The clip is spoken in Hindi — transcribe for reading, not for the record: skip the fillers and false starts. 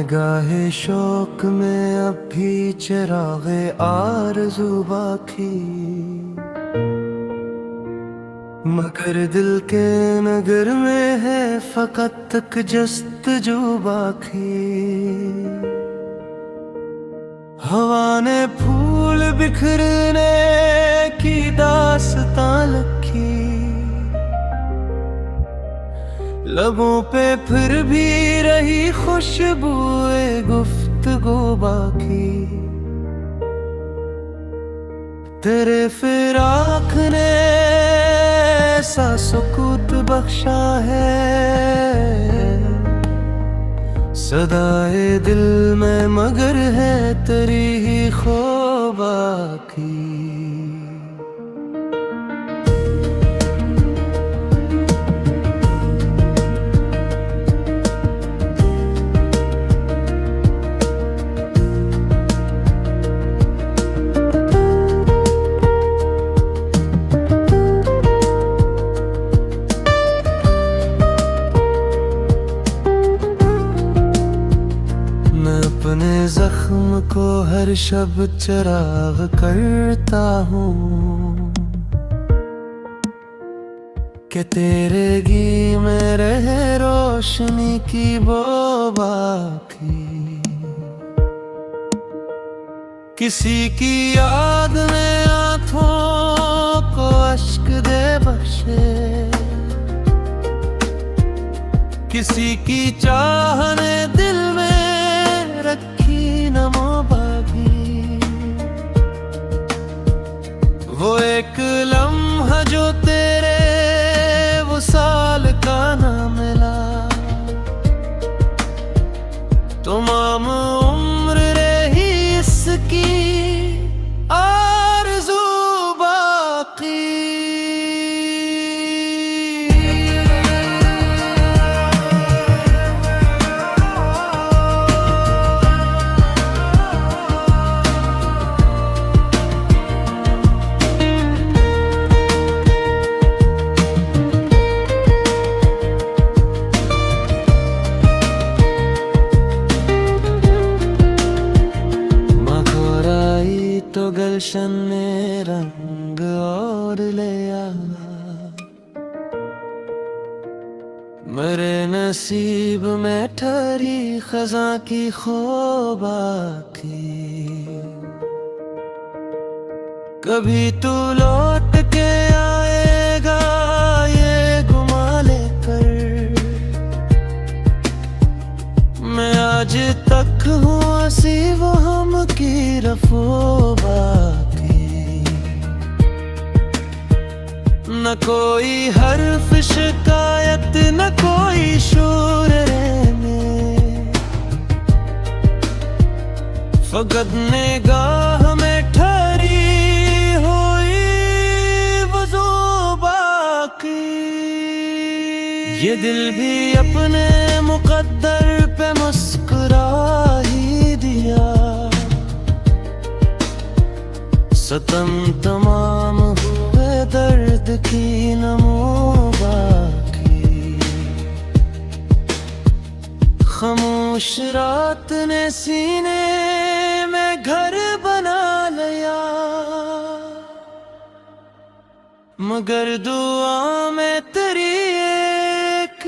निगाहे शौक में अब भी चिरागे आरज़ू बाकी, मगर दिल के नगर में है फकत तक जस्तजू बाकी। हवा ने फूल बिखरने की दास्तां लिखी, लबों पे फिर भी रही खुशबूए गुफ्तगू बाकी। तेरे फिराक ने ऐसा सुकूत बख्शा है, सदाए दिल में मगर है तेरी ही खो बाकी। अपने जख्म को हर शब चिराग करता हूँ कि तेरे गी में रहे रोशनी की वो बाकी। किसी की याद में आँखों को अश्क दे बख्शे, किसी की चाहने दिल में रखी नमो बागी। वो एक लम्हा जो तेरे वसाल का ना मिला, तमाम उम्र रही इसकी आरज़ू बाकी। तो गुलशन ने रंग और लिया, मेरे नसीब में ठहरी खज़ां की खो बाकी। कभी तू लौट के आएगा ये गुमा लेकर, मैं आज तक हूँ हंसी वो हम की रफो बाकी। न कोई हर्फ शिकायत न कोई शोर रहने, फकत निगाह में ठहरी हुई वज़ू बाकी। ये दिल भी अपने मुक़द्दर पे मुस्कुरा ही दिया, सतम तमाम हुए दर्द की नमो बाकी। खामोश रात ने सीने में घर बना लिया, मगर दुआ में तेरी एक